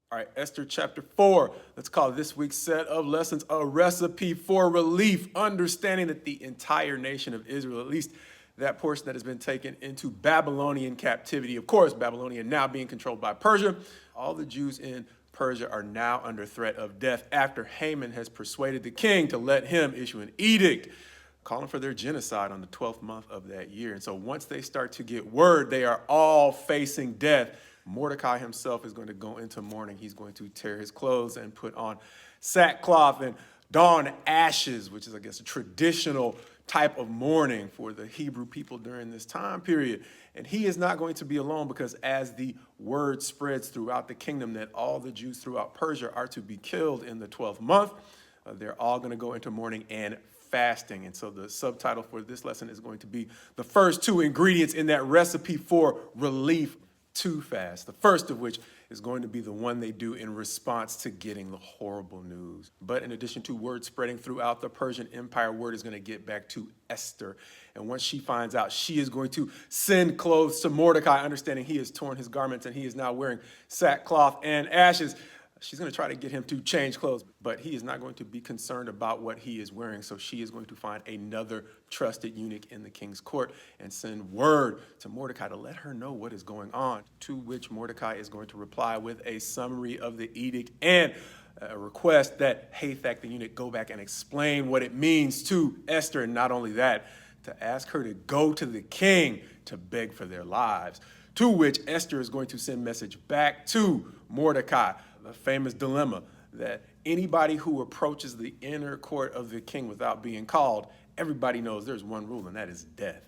All right, Esther chapter 4. Let's call this week's set of lessons a recipe for relief, understanding that the entire nation of Israel, at least that portion that has been taken into Babylonian captivity, of course, Babylonia now being controlled by Persia, all the Jews in Persia are now under threat of death after Haman has persuaded the king to let him issue an edict calling for their genocide on the 12th month of that year. And so once they start to get word, they are all facing death. Mordecai himself is going to go into mourning. He's going to tear his clothes and put on sackcloth and don ashes, which is, I guess, a traditional type of mourning for the Hebrew people during this time period. And he is not going to be alone, because as the word spreads throughout the kingdom that all the Jews throughout Persia are to be killed in the 12th month, they're all going to go into mourning and fasting. And so the subtitle for this lesson is going to be the first two ingredients in that recipe for relief to fast. The first of which is going to be the one they do in response to getting the horrible news. But in addition to word spreading throughout the Persian Empire, word is going to get back to Esther. And once she finds out, she is going to send clothes to Mordecai, understanding he has torn his garments and he is now wearing sackcloth and ashes. She's going to try to get him to change clothes, but he is not going to be concerned about what he is wearing. So she is going to find another trusted eunuch in the king's court and send word to Mordecai to let her know what is going on, to which Mordecai is going to reply with a summary of the edict and a request that Hathach the eunuch go back and explain what it means to Esther. And not only that, to ask her to go to the king to beg for their lives, to which Esther is going to send message back to Mordecai, the famous dilemma that anybody who approaches the inner court of the king without being called, everybody knows there's one rule, and that is death.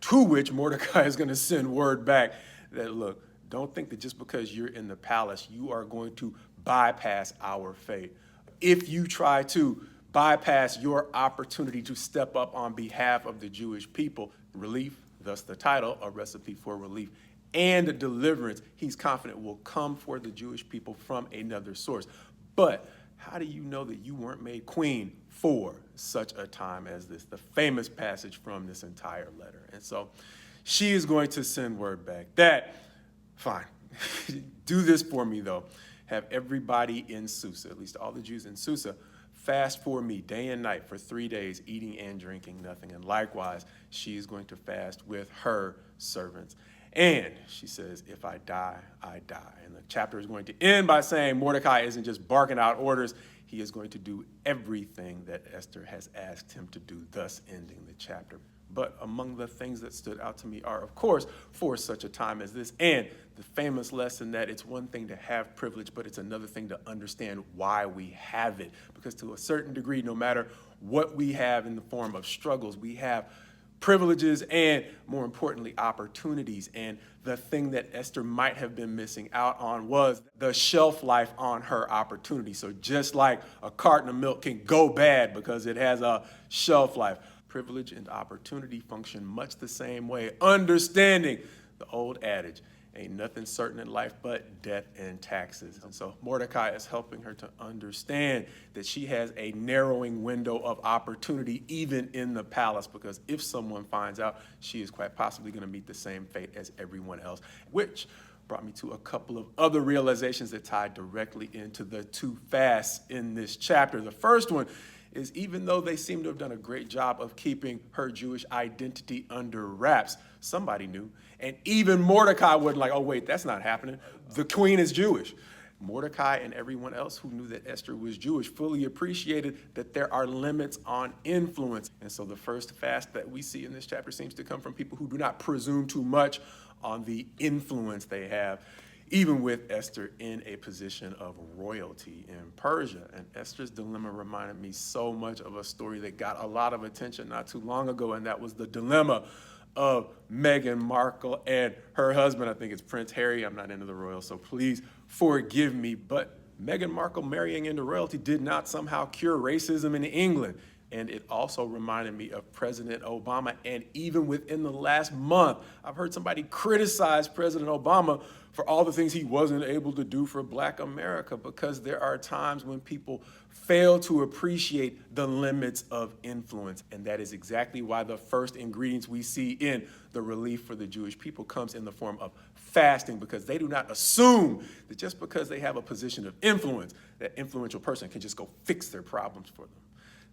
To which Mordecai is going to send word back that, look, don't think that just because you're in the palace, you are going to bypass our fate. If you try to bypass your opportunity to step up on behalf of the Jewish people, relief, thus the title, A Recipe for Relief, and deliverance, he's confident will come for the Jewish people from another source. But how do you know that you weren't made queen for such a time as this? The famous passage from this entire letter. And so she is going to send word back that, fine, do this for me though. Have everybody in Susa, at least all the Jews in Susa, fast for me day and night for 3 days, eating and drinking nothing. And likewise, she is going to fast with her servants. And she says, if I die, I die. And the chapter is going to end by saying Mordecai isn't just barking out orders. He is going to do everything that Esther has asked him to do, thus ending the chapter. But among the things that stood out to me are, of course, for such a time as this, and the famous lesson that it's one thing to have privilege, but it's another thing to understand why we have it. Because to a certain degree, no matter what we have in the form of struggles, we have privileges and, more importantly, opportunities. And the thing that Esther might have been missing out on was the shelf life on her opportunity. So just like a carton of milk can go bad because it has a shelf life, privilege and opportunity function much the same way, understanding the old adage, ain't nothing certain in life but death and taxes. And so Mordecai is helping her to understand that she has a narrowing window of opportunity even in the palace, because if someone finds out, she is quite possibly going to meet the same fate as everyone else, which brought me to a couple of other realizations that tied directly into the two fasts in this chapter. The first one is, even though they seem to have done a great job of keeping her Jewish identity under wraps, somebody knew. And even Mordecai wasn't like, oh, wait, that's not happening. The queen is Jewish. Mordecai and everyone else who knew that Esther was Jewish fully appreciated that there are limits on influence. And so the first fast that we see in this chapter seems to come from people who do not presume too much on the influence they have, even with Esther in a position of royalty in Persia. And Esther's dilemma reminded me so much of a story that got a lot of attention not too long ago, and that was the dilemma of Meghan Markle and her husband. I think it's Prince Harry. I'm not into the royals, so please forgive me. But Meghan Markle marrying into royalty did not somehow cure racism in England. And it also reminded me of President Obama. And even within the last month, I've heard somebody criticize President Obama for all the things he wasn't able to do for Black America, because there are times when people fail to appreciate the limits of influence. And that is exactly why the first ingredients we see in the relief for the Jewish people comes in the form of fasting, because they do not assume that just because they have a position of influence, that influential person can just go fix their problems for them.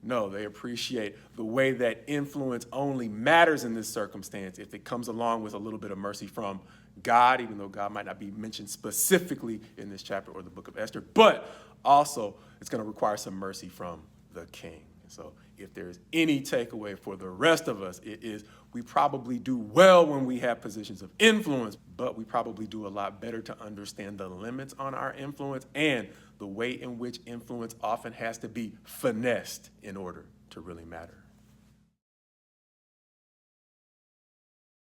No, they appreciate the way that influence only matters in this circumstance if it comes along with a little bit of mercy from God, even though God might not be mentioned specifically in this chapter or the book of Esther, but also it's going to require some mercy from the king. So if there's any takeaway for the rest of us, it is we probably do well when we have positions of influence, but we probably do a lot better to understand the limits on our influence and the way in which influence often has to be finessed in order to really matter.